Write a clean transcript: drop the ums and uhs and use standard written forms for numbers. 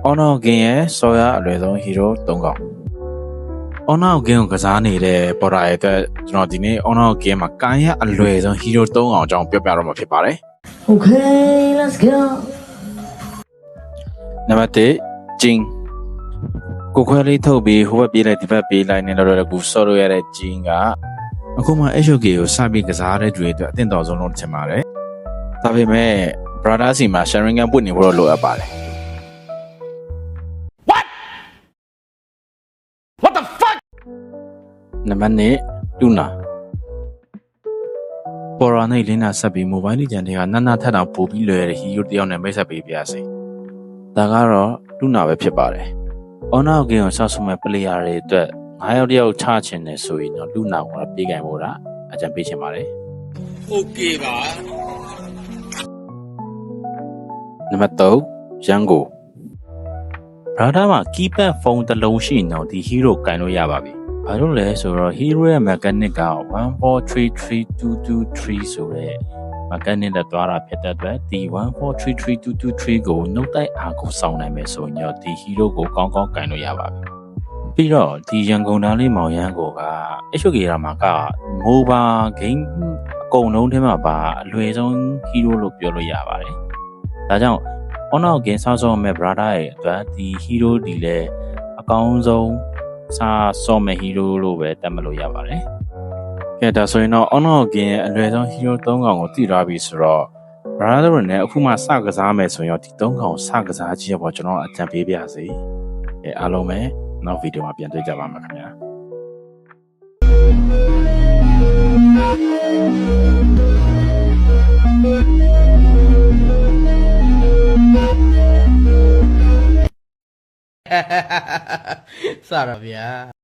Honor Game ရဲ့ဆော်ရအလွယ်ဆုံး hero 3កောင် Honor Game ကိုကစားနေတဲ့ပေါ်တာရဲ့အတွက်ကျွန်တော်ဒီနေ့ Honor Game မှာကိုင်းရအလွယ်ဆုံး hero 3កောင်အကြောင်းပြောပြတော့မှာဖြစ်ပါတယ် Okay, let's go. နံပါတ်1 Jing ကိုခွဲလေးထုတ်ပြီးဟိုဘက်ပြေးလိုက်ဒီဘက်ပြေးလိုက်နေတော့ကူဆော့လို့ရတဲ့ Jing ကအခုမှ HOK ကိုစပြီးကစားတဲ့သူတွေအတွက်အသင့်တော်ဆုံးလို့ထင်ပါတယ်ဒါပေမဲ့ brother စီမှာ sharing ကပွင့်နေဖို့လိုအပ်ပါတယ် What the fuck? နံပါတ်2 Luna ပေါ်ရာနဲ့လင်းနာဆက်ပြီး mobile legend တွေကနနထက်တောင်ပို့ပြီးလွယ်တဲ့ hero တယောက်နဲ့မိတ်ဆက်ပေးပြရစေဒါကတော့ Luna ပဲဖြစ်ပါတယ် Honor Game ကိုဆောက်ဆုံးမဲ့ player တွေအတွက်9ယောက်တယောက်ချချင်တယ်ဆိုရင်တော့ Luna ကိုပြေးကင်ဖို့တာအကြံပေးချင်ပါတယ် Okay ပါ နံပါတ်3 Yango brother မှာ keypad ဖုန်းတစ်လုံးရှိရင်တော့ဒီ hero ကင်လို့ရပါပြီဘာလို့လဲဆိုတော့ hero ရဲ့ mechanic က1433223ဆိုတဲ့ mechanic နဲ့တွားတာဖြစ်တဲ့အတွက်ဒီ1433223ကိုနှုတ်တိုက်အားကိုစောင်းနိုင်မယ်ဆိုရင်တော့ဒီ hero ကိုကောင်းကောင်းကင်လို့ရပါပြီပြီးတော့ဒီရန်ကုန်သားလေးမောင်ရန်ကိုက HOK ရာမှာက mobile game အကုန်လုံးထဲမှာပါအလွယ်ဆုံး hero လို့ပြောလို့ရပါတယ်ဒါကြောင့် Honor Game ဆောက်ဆောင်မဲ့ brother ရဲ့အတွက်ဒီ hero ဒီလည်းအကောင်းဆုံးစားဆော့မဲ့ hero လို့ပဲတတ်မှတ်လို့ရပါတယ်ကဲဒါဆိုရင်တော့ Honor Game ရဲ့အလွယ်ဆုံး hero 3កောင်ကိုသိထားပြီဆိုတော့ brother တို့နဲ့အခုမှစကစားမယ်ဆိုရင်ဒီ3កောင်စကစားကြည့်ရပေါ့ကျွန်တော်အကြံပေးပါစေအားလုံးပဲနောက်ဗီဒီယိုမှာပြန်တွေ့ကြပါမယ်ခင်ဗျာ စရဗျာ